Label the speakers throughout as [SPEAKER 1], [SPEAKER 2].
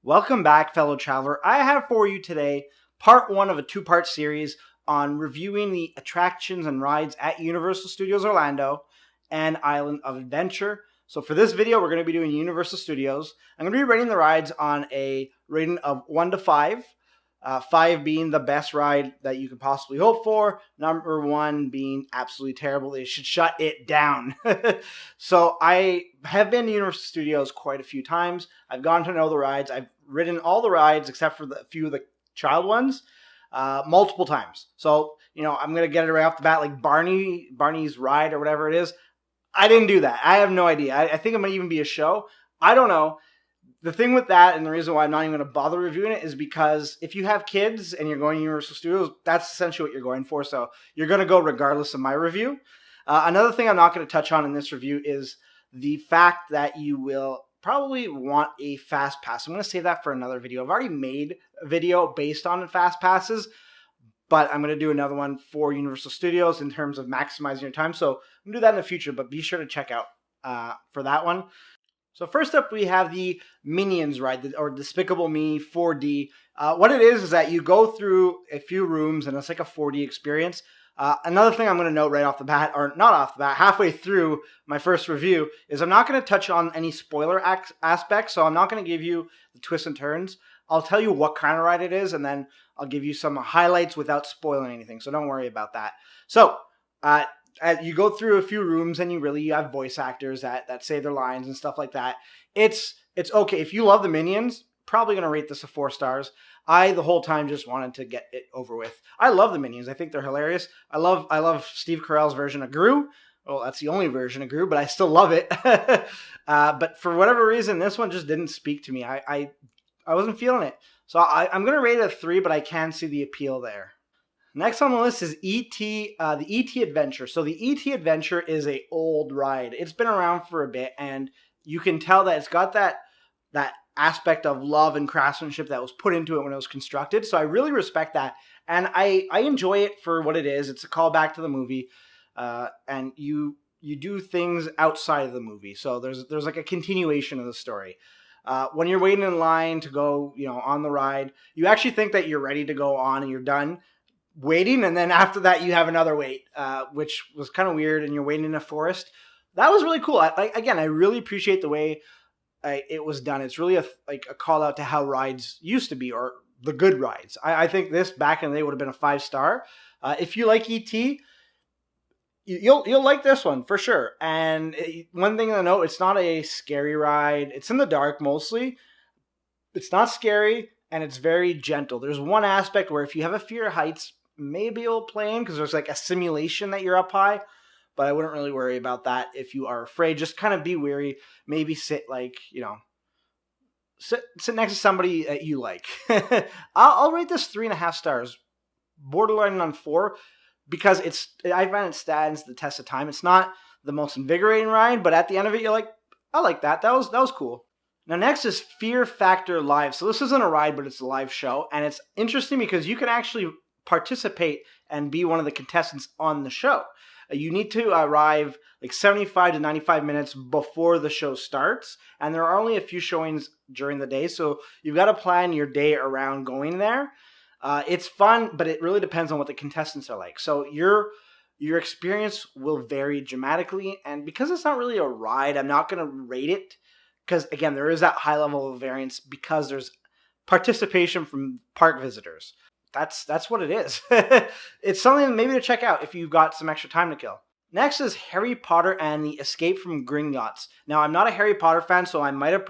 [SPEAKER 1] Welcome back, fellow traveler. I have for you today part one of a two-part series on reviewing the attractions and rides at Universal Studios Orlando and Island of Adventure. So for this video, we're going to be doing Universal Studios. I'm going to be rating the rides on a rating of 1 to 5. 5 being the best ride that you could possibly hope for. Number 1 being absolutely terrible. They should shut it down. So I have been to Universal Studios quite a few times. I've gotten to know the rides. I've ridden all the rides except for a few of the child ones multiple times. So, I'm going to get it right off the bat, like Barney's ride or whatever it is. I didn't do that. I have no idea. I think it might even be a show. I don't know. The thing with that, and the reason why I'm not even going to bother reviewing it, is because if you have kids and you're going to Universal Studios, that's essentially what you're going for. So you're going to go regardless of my review. Another thing I'm not going to touch on in this review is the fact that you will probably want a fast pass. I'm going to save that for another video. I've already made a video based on fast passes, but I'm going to do another one for Universal Studios in terms of maximizing your time. So I'm going to do that in the future, but be sure to check out for that one. So first up, we have the Minions ride, or Despicable Me 4D. What it is that you go through a few rooms, and it's like a 4D experience. Another thing I'm going to note right off the bat, or not off the bat, halfway through my first review, is I'm not going to touch on any spoiler aspects, so I'm not going to give you the twists and turns. I'll tell you what kind of ride it is, and then I'll give you some highlights without spoiling anything, so don't worry about that. So, you go through a few rooms and you have voice actors that say their lines and stuff like that. It's okay. If you love the Minions, probably going to rate this a 4 stars. I, the whole time, just wanted to get it over with. I love the Minions. I think they're hilarious. I love Steve Carell's version of Gru. Well, that's the only version of Gru, but I still love it. But for whatever reason, this one just didn't speak to me. I wasn't feeling it. So I'm going to rate it a 3, but I can see the appeal there. Next on the list is E.T., the E.T. Adventure. So the E.T. Adventure is an old ride. It's been around for a bit, and you can tell that it's got that aspect of love and craftsmanship that was put into it when it was constructed. So I really respect that, and I enjoy it for what it is. It's a callback to the movie, and you do things outside of the movie. So there's like a continuation of the story. When you're waiting in line to go, on the ride, you actually think that you're ready to go on and you're done waiting, and then after that you have another wait, which was kind of weird, and you're waiting in a forest. That was really cool. I really appreciate the way it was done. It's really a call out to how rides used to be, or the good rides. I think this back in the day would have been a 5-star. If you like E.T., you'll like this one for sure. And one thing to note, it's not a scary ride. It's in the dark mostly. It's not scary, and it's very gentle. There's one aspect where if you have a fear of heights, maybe it'll play in, because there's like a simulation that you're up high, but I wouldn't really worry about that. If you are afraid, just kind of be wary. Maybe sit sit next to somebody that you like. I'll rate this 3.5 stars, borderline on 4, because I find it stands the test of time. It's not the most invigorating ride, but at the end of it, you're like, I like that. That was cool. Now next is Fear Factor Live. So this isn't a ride, but it's a live show, and it's interesting because you can actually participate and be one of the contestants on the show. You need to arrive like 75 to 95 minutes before the show starts, and there are only a few showings during the day, so you've got to plan your day around going there. It's fun, but it really depends on what the contestants are like. So your experience will vary dramatically, and because it's not really a ride, I'm not going to rate it, because again, there is that high level of variance because there's participation from park visitors. That's what it is. It's something maybe to check out if you've got some extra time to kill. Next is Harry Potter and the Escape from Gringotts. Now, I'm not a Harry Potter fan, so I might have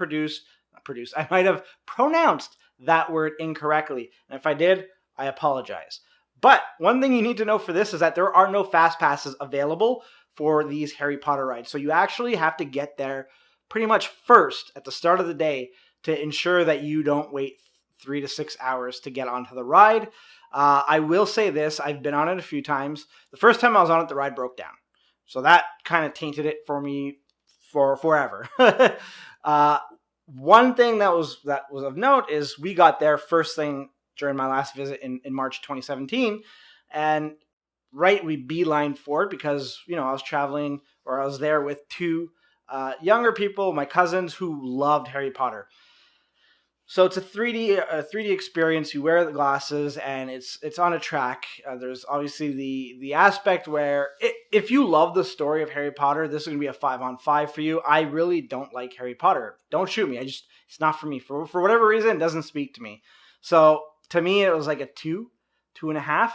[SPEAKER 1] I might have pronounced that word incorrectly. And if I did, I apologize. But one thing you need to know for this is that there are no fast passes available for these Harry Potter rides. So you actually have to get there pretty much first at the start of the day to ensure that you don't wait 3 to 6 hours to get onto the ride. I will say this, I've been on it a few times. The first time I was on it, the ride broke down. So that kind of tainted it for me for forever. One thing that was of note is we got there first thing during my last visit in March 2017. And we beelined for it because, I was traveling, or I was there with 2 younger people, my cousins, who loved Harry Potter. So it's a 3D experience. You wear the glasses, and it's on a track. There's obviously the aspect where if you love the story of Harry Potter, this is gonna be a 5-on-5 for you. I really don't like Harry Potter. Don't shoot me. It's not for me. For whatever reason, it doesn't speak to me. So to me, it was like a 2.5.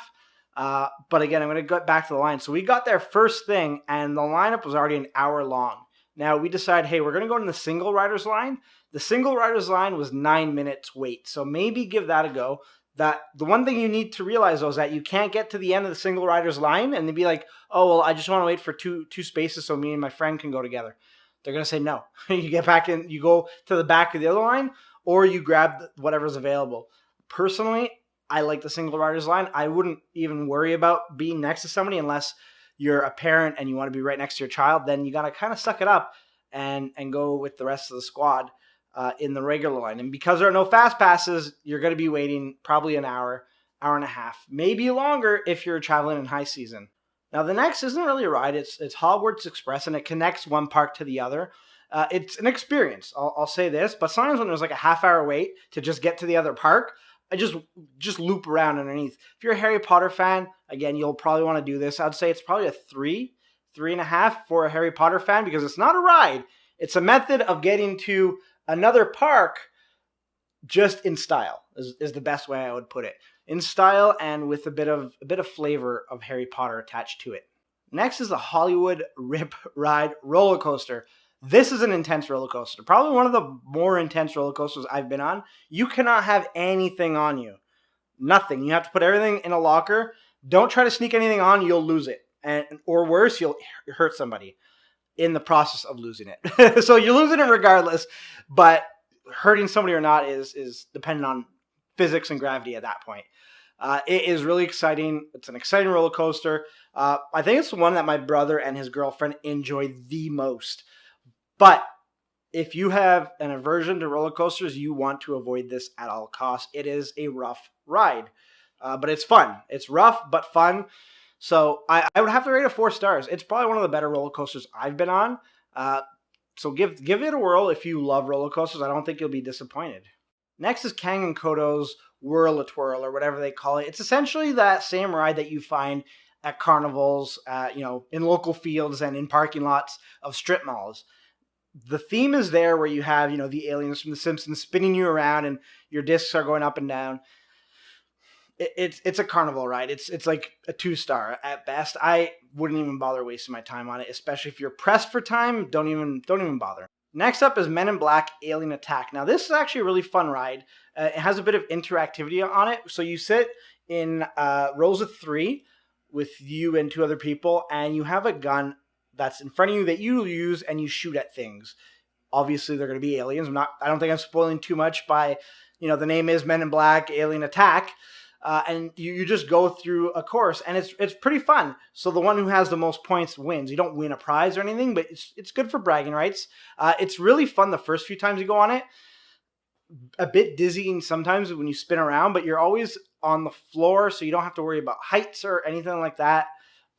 [SPEAKER 1] But again, I'm gonna get back to the line. So we got there first thing, and the lineup was already an hour long. Now we decided, hey, we're gonna go in the single riders line. The single riders line was 9 minutes wait, so maybe give that a go. That the one thing you need to realize though is that you can't get to the end of the single riders line and then be like, oh well, I just want to wait for two spaces so me and my friend can go together. They're gonna say no. You get back in, you go to the back of the other line, or you grab whatever's available. Personally, I like the single riders line. I wouldn't even worry about being next to somebody unless you're a parent and you want to be right next to your child. Then you gotta kind of suck it up and go with the rest of the squad. In the regular line. And because there are no fast passes, you're going to be waiting probably an hour, hour and a half, maybe longer if you're traveling in high season. Now, the next isn't really a ride. It's Hogwarts Express, and it connects one park to the other. It's an experience, I'll say this, but sometimes when there's like a half-hour wait to just get to the other park, I just loop around underneath. If you're a Harry Potter fan, again, you'll probably want to do this. I'd say it's probably a 3.5 for a Harry Potter fan because it's not a ride. It's a method of getting to another park just in style is the best way I would put it. In style and with a bit of flavor of Harry Potter attached to it. Next is the Hollywood Rip Ride roller coaster. This is an intense roller coaster. Probably one of the more intense roller coasters I've been on. You cannot have anything on you. Nothing. You have to put everything in a locker. Don't try to sneak anything on, you'll lose it. Or worse, you'll hurt somebody in the process of losing it. So you're losing it regardless, but hurting somebody or not is dependent on physics and gravity at that point. It is really exciting. It's an exciting roller coaster. I think it's the one that my brother and his girlfriend enjoy the most. But if you have an aversion to roller coasters, you want to avoid this at all costs. It is a rough ride, but it's fun. It's rough, but fun. So I would have to rate it 4 stars. It's probably one of the better roller coasters I've been on. So give it a whirl if you love roller coasters. I don't think you'll be disappointed. Next is Kang and Kodo's Whirl-a-Twirl, or whatever they call it. It's essentially that same ride that you find at carnivals, in local fields and in parking lots of strip malls. The theme is there where you have, the aliens from The Simpsons spinning you around and your discs are going up and down. It's a carnival ride. It's like a 2-star at best. I wouldn't even bother wasting my time on it, especially if you're pressed for time. Don't even bother. Next up is Men in Black Alien Attack. Now this is actually a really fun ride. It has a bit of interactivity on it. So you sit in rows of 3 with you and 2 other people, and you have a gun that's in front of you that you use and you shoot at things. Obviously they're going to be aliens. I don't think I'm spoiling too much by, the name is Men in Black Alien Attack. And you just go through a course, and it's pretty fun. So the one who has the most points wins. You don't win a prize or anything, but it's good for bragging rights. It's really fun the first few times you go on it. A bit dizzying sometimes when you spin around, but you're always on the floor, so you don't have to worry about heights or anything like that.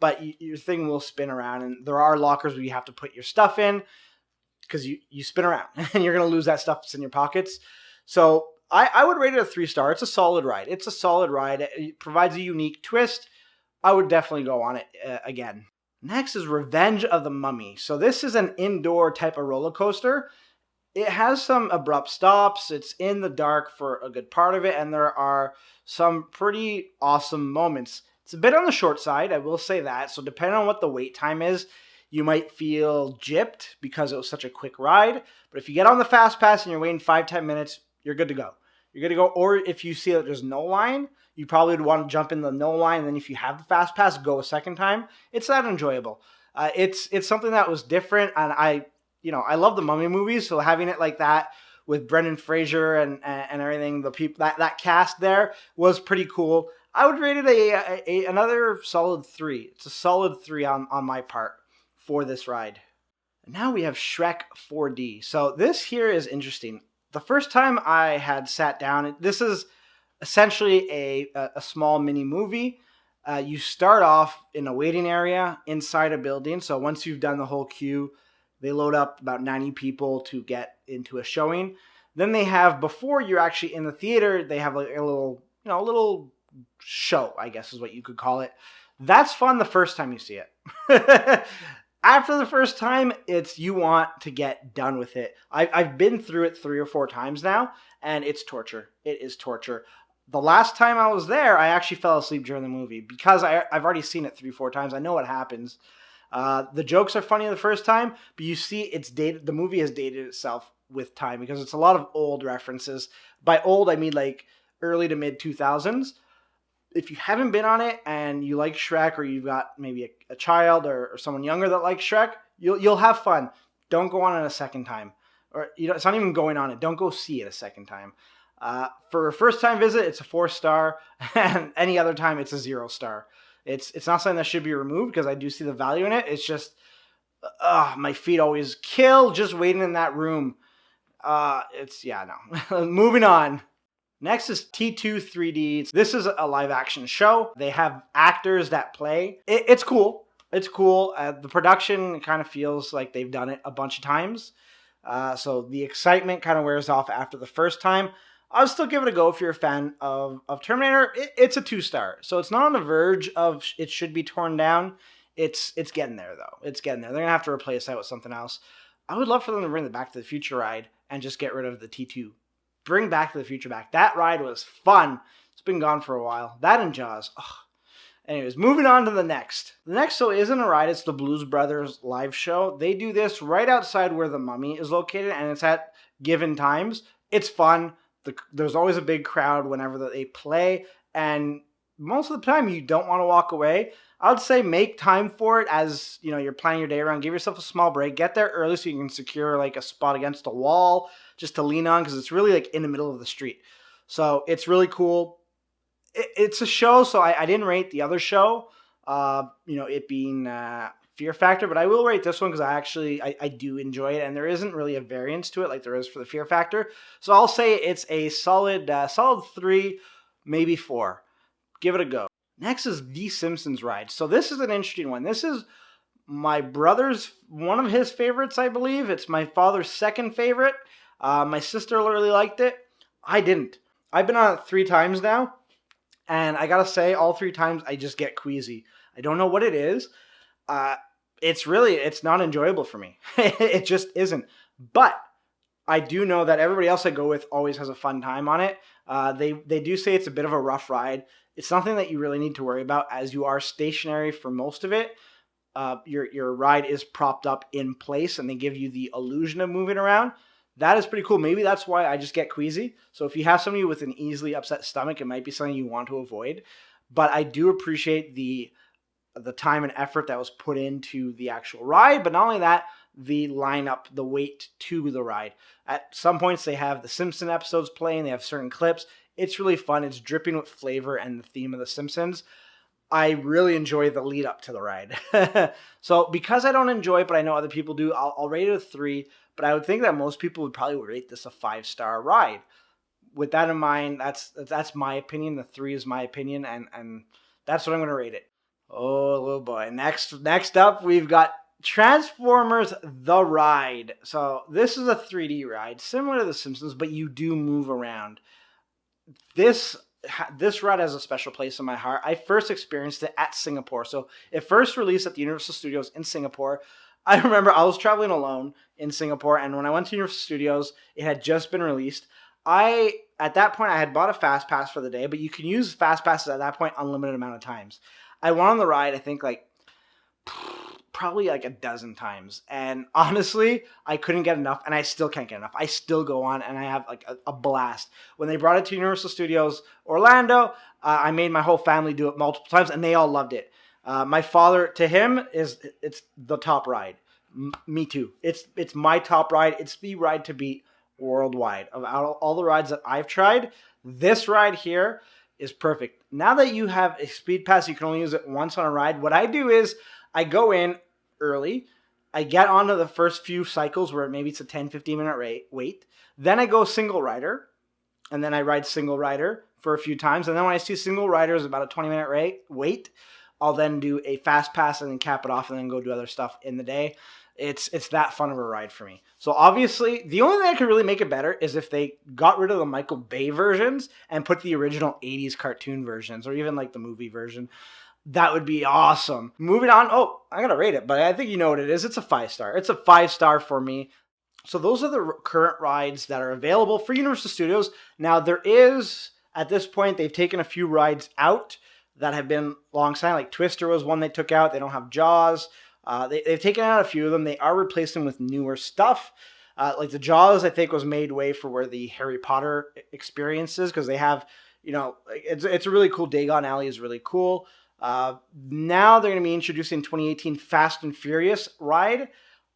[SPEAKER 1] But your thing will spin around, and there are lockers where you have to put your stuff in because you spin around, and you're going to lose that stuff that's in your pockets. So I would rate it a 3-star. It's a solid ride. It provides a unique twist. I would definitely go on it again. Next is Revenge of the Mummy. So this is an indoor type of roller coaster. It has some abrupt stops. It's in the dark for a good part of it, and there are some pretty awesome moments. It's a bit on the short side, I will say that. So depending on what the wait time is, you might feel gypped because it was such a quick ride. But if you get on the fast pass and you're waiting 5-10 minutes, you're good to go. Or if you see that there's no line, you probably would want to jump in the no line. And then if you have the fast pass, go a second time. It's that enjoyable. It's something that was different. And I love the Mummy movies. So having it like that with Brendan Fraser and everything, the people, that cast there was pretty cool. I would rate it another solid 3. It's a solid 3 on my part for this ride. And now we have Shrek 4D. So this here is interesting. The first time I had sat down, this is essentially a small mini movie. You start off in a waiting area inside a building. So once you've done the whole queue, they load up about 90 people to get into a showing. Then they have, before you're actually in the theater, they have like a little, a little show, I guess is what you could call it. That's fun the first time you see it. After the first time, you want to get done with it. I've been through it 3 or 4 times now, and it's torture. It is torture. The last time I was there, I actually fell asleep during the movie because I've already seen it 3 or 4 times. I know what happens. The jokes are funny the first time, but you see it's dated. The movie has dated itself with time because it's a lot of old references. By old, I mean like early to mid 2000s. If you haven't been on it and you like Shrek, or you've got maybe a child or someone younger that likes Shrek, you'll have fun. Don't go on it a second time, or it's not even going on it. Don't go see it a second time. For a first time visit, it's a 4-star, and any other time it's a 0-star. It's not something that should be removed because I do see the value in it. It's just, my feet always kill just waiting in that room. No. Moving on. Next is T2 3D. This is a live action show. They have actors that play. It's cool. It's cool. The production kind of feels like they've done it a bunch of times. So the excitement kind of wears off after the first time. I'll still give it a go if you're a fan of Terminator. It's a 2-star. So it's not on the verge of it should be torn down. It's getting there, though. It's getting there. They're going to have to replace that with something else. I would love for them to bring the Back to the Future ride and just get rid of the T2. Bring Back to the Future back. That ride was fun. It's been gone for a while. That and Jaws. Ugh. Anyways, moving on to the next. The next show isn't a ride. It's the Blues Brothers live show. They do this right outside where the Mummy is located, and it's at given times. It's fun. There's always a big crowd whenever they play, and most of the time you don't want to walk away. I would say make time for it as you're planning your day around. Give yourself a small break. Get there early so you can secure like a spot against a wall just to lean on, because it's really like in the middle of the street. So it's really cool. It's a show, so I didn't rate the other show, it being Fear Factor, but I will rate this one because I do enjoy it, and there isn't really a variance to it like there is for the Fear Factor. So I'll say it's a solid 3, maybe 4. Give it a go. Next is The Simpsons ride. So this is an interesting one. This is my brother's, one of his favorites, I believe. It's my father's second favorite. My sister really liked it. I didn't. I've been on it 3 times now, and I gotta say, all 3 times I just get queasy. I don't know what it is. It's not enjoyable for me. It just isn't. But I do know that everybody else I go with always has a fun time on it. They do say it's a bit of a rough ride. It's nothing that you really need to worry about, as you are stationary for most of it. Your ride is propped up in place, and they give you the illusion of moving around. That is pretty cool. Maybe that's why I just get queasy. So if you have somebody with an easily upset stomach, it might be something you want to avoid. But I do appreciate the time and effort that was put into the actual ride. But not only that, the lineup, the wait to the ride. At some points, they have the Simpsons episodes playing. They have certain clips. It's really fun. It's dripping with flavor and the theme of the Simpsons. I really enjoy the lead up to the ride. So because I don't enjoy it, but I know other people do, I'll rate it a 3. But I would think that most people would probably rate this a 5-star ride. With that in mind, that's my opinion. The 3 is my opinion, and that's what I'm going to rate it. Oh, little boy. Next up, we've got Transformers The Ride. So this is a 3D ride, similar to The Simpsons, but you do move around. This ride has a special place in my heart. I first experienced it at Singapore. So it first released at the Universal Studios in Singapore. I remember I was traveling alone in Singapore, and when I went to Universal Studios, it had just been released. At that point, I had bought a Fast Pass for the day, but you can use Fast Passes at that point unlimited amount of times. I went on the ride, I think, probably like a dozen times. And honestly, I couldn't get enough, and I still can't get enough. I still go on, and I have like a blast. When they brought it to Universal Studios Orlando, I made my whole family do it multiple times, and they all loved it. My father, to him, it's the top ride. Me too. It's my top ride. It's the ride to beat worldwide. Of all the rides that I've tried, this ride here is perfect. Now that you have a speed pass, you can only use it once on a ride. What I do is I go in early. I get onto the first few cycles where maybe it's a 10-15 minute wait. Then I go single rider, and then I ride single rider for a few times. And then when I see single rider is about a 20-minute wait, I'll then do a fast pass and then cap it off and then go do other stuff in the day. It's that fun of a ride for me. So obviously, the only thing that could really make it better is if they got rid of the Michael Bay versions and put the original 80s cartoon versions, or even like the movie version. That would be awesome. Moving on. Oh, I gotta rate it, but I think you know what it is. It's a 5-star. It's a 5-star for me. So those are the current rides that are available for Universal Studios. Now there is, at this point, they've taken a few rides out that have been long time. Like Twister was one they took out. They don't have Jaws. They've taken out a few of them. They are replacing with newer stuff. Like the Jaws, I think, was made way for where the Harry Potter experience is, because they have, it's a really cool. Dagon Alley is really cool. Now they're going to be introducing 2018 Fast and Furious ride.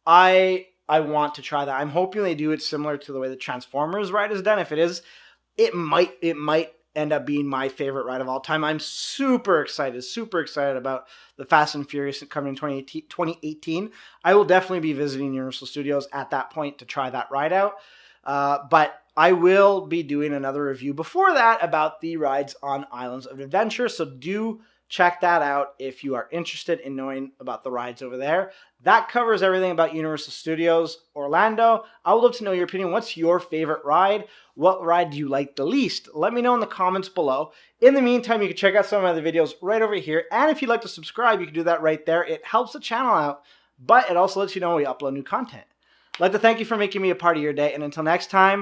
[SPEAKER 1] I want to try that. I'm hoping they do it similar to the way the Transformers ride is done. If it is, it might end up being my favorite ride of all time. I'm super excited about the Fast and Furious coming in 2018. I will definitely be visiting Universal Studios at that point to try that ride out. But I will be doing another review before that about the rides on Islands of Adventure. So do check that out if you are interested in knowing about the rides over there. That covers everything about Universal Studios Orlando. I would love to know your opinion. What's your favorite ride? What ride do you like the least? Let me know in the comments below. In the meantime, you can check out some of my other videos right over here. And if you'd like to subscribe, you can do that right there. It helps the channel out, but it also lets you know when we upload new content. I'd like to thank you for making me a part of your day. And until next time,